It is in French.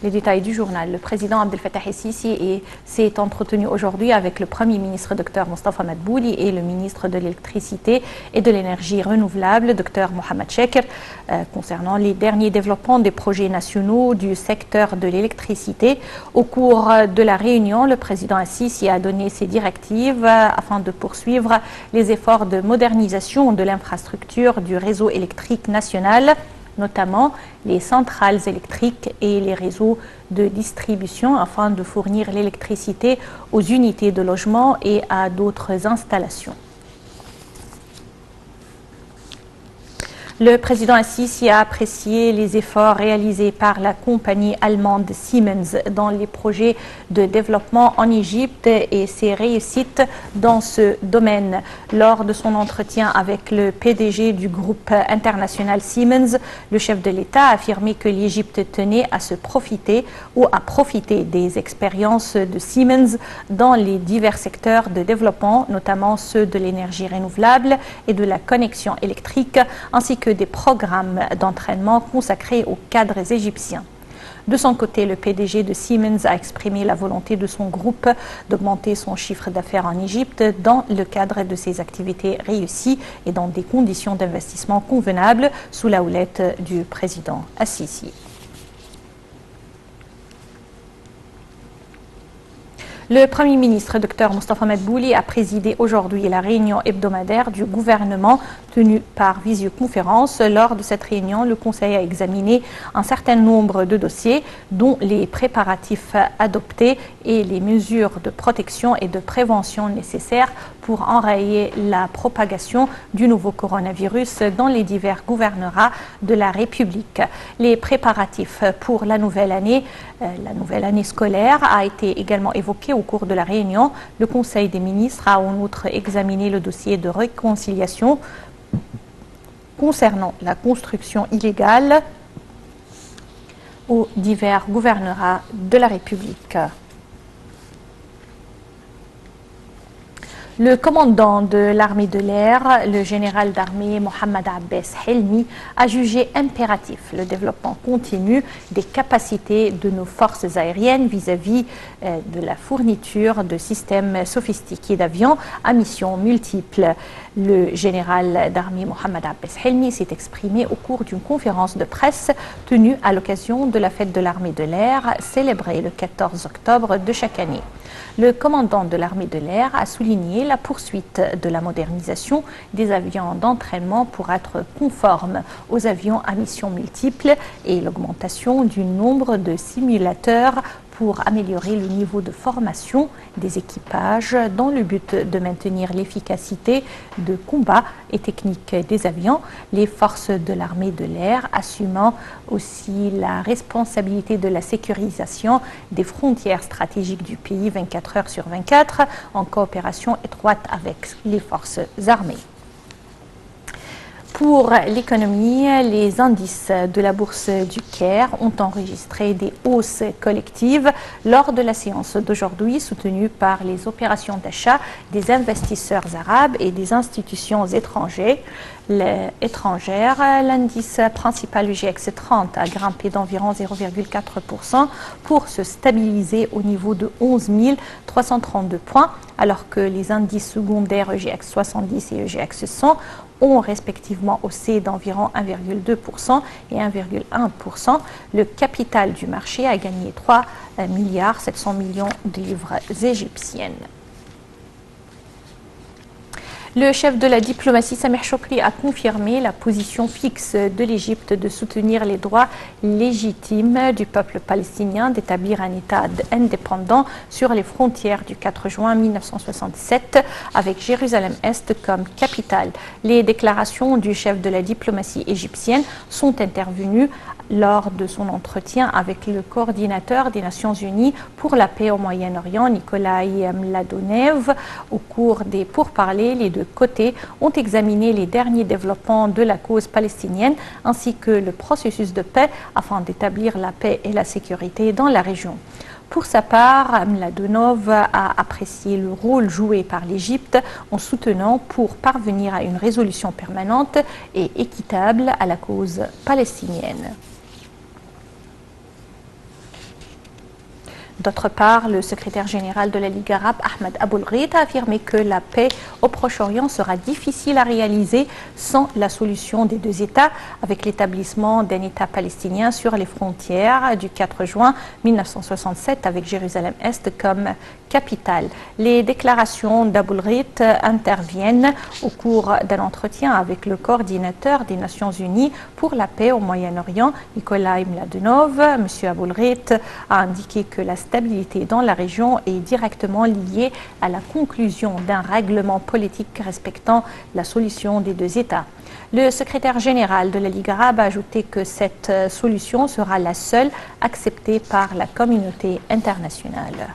Les détails du journal. Le président Abdel Fattah el-Sisi s'est entretenu aujourd'hui avec le Premier ministre Dr Mostafa Madbouli et le ministre de l'Électricité et de l'Énergie renouvelable Dr Mohamed Chakir concernant les derniers développements des projets nationaux du secteur de l'électricité. Au cours de la réunion, le président el-Sisi a donné ses directives afin de poursuivre les efforts de modernisation de l'infrastructure du réseau électrique national, notamment les centrales électriques et les réseaux de distribution afin de fournir l'électricité aux unités de logement et à d'autres installations. Le président el-Sisi a apprécié les efforts réalisés par la compagnie allemande Siemens dans les projets de développement en Égypte et ses réussites dans ce domaine. Lors de son entretien avec le PDG du groupe international Siemens, le chef de l'État a affirmé que l'Égypte tenait à se profiter ou à profiter des expériences de Siemens dans les divers secteurs de développement, notamment ceux de l'énergie renouvelable et de la connexion électrique, ainsi que des programmes d'entraînement consacrés aux cadres égyptiens. De son côté, le PDG de Siemens a exprimé la volonté de son groupe d'augmenter son chiffre d'affaires en Égypte dans le cadre de ses activités réussies et dans des conditions d'investissement convenables sous la houlette du président el-Sisi. Le Premier ministre Dr Mostafa Madbouli a présidé aujourd'hui la réunion hebdomadaire du gouvernement tenue par visioconférence. Lors de cette réunion, le Conseil a examiné un certain nombre de dossiers, dont les préparatifs adoptés et les mesures de protection et de prévention nécessaires pour enrayer la propagation du nouveau coronavirus dans les divers gouvernorats de la République. Les préparatifs pour la nouvelle année scolaire a été également évoqué au cours de la réunion. Le Conseil des ministres a en outre examiné le dossier de réconciliation concernant la construction illégale aux divers gouvernorats de la République. Le commandant de l'armée de l'air, le général d'armée Mohamed Abbas Helmi, a jugé impératif le développement continu des capacités de nos forces aériennes vis-à-vis de la fourniture de systèmes sophistiqués d'avions à missions multiples. Le général d'armée Mohamed Abbas Helmi s'est exprimé au cours d'une conférence de presse tenue à l'occasion de la fête de l'armée de l'air célébrée le 14 octobre de chaque année. Le commandant de l'armée de l'air a souligné la poursuite de la modernisation des avions d'entraînement pour être conformes aux avions à missions multiples et l'augmentation du nombre de simulateurs pour améliorer le niveau de formation des équipages dans le but de maintenir l'efficacité de combat et technique des avions. Les forces de l'armée de l'air assumant aussi la responsabilité de la sécurisation des frontières stratégiques du pays 24 heures sur 24 en coopération étroite avec les forces armées. Pour l'économie, les indices de la bourse du Caire ont enregistré des hausses collectives lors de la séance d'aujourd'hui soutenue par les opérations d'achat des investisseurs arabes et des institutions étrangères. L'indice principal du GX 30 a grimpé d'environ 0,4% pour se stabiliser au niveau de 11 332 points, alors que les indices secondaires EGX 70 et EGX 100 ont respectivement haussé d'environ 1,2% et 1,1%. Le capital du marché a gagné 3,7 milliards de livres égyptiennes. Le chef de la diplomatie, Sameh Choukri, a confirmé la position fixe de l'Égypte de soutenir les droits légitimes du peuple palestinien d'établir un État indépendant sur les frontières du 4 juin 1967 avec Jérusalem-Est comme capitale. Les déclarations du chef de la diplomatie égyptienne sont intervenues lors de son entretien avec le coordinateur des Nations Unies pour la paix au Moyen-Orient, Nikolai Mladonev. Au cours des pourparlers, les deux côtés ont examiné les derniers développements de la cause palestinienne ainsi que le processus de paix afin d'établir la paix et la sécurité dans la région. Pour sa part, Mladenov a apprécié le rôle joué par l'Égypte en soutenant pour parvenir à une résolution permanente et équitable à la cause palestinienne. D'autre part, le secrétaire général de la Ligue arabe, Ahmed Aboulghait, a affirmé que la paix au Proche-Orient sera difficile à réaliser sans la solution des deux États, avec l'établissement d'un État palestinien sur les frontières du 4 juin 1967 avec Jérusalem-Est comme capitale. Les déclarations d'Aboulghait interviennent au cours d'un entretien avec le coordinateur des Nations Unies pour la paix au Moyen-Orient, Nikolai Mladenov. M. Aboulghait a indiqué que la stabilité dans la région est directement liée à la conclusion d'un règlement politique respectant la solution des deux États. Le secrétaire général de la Ligue arabe a ajouté que cette solution sera la seule acceptée par la communauté internationale.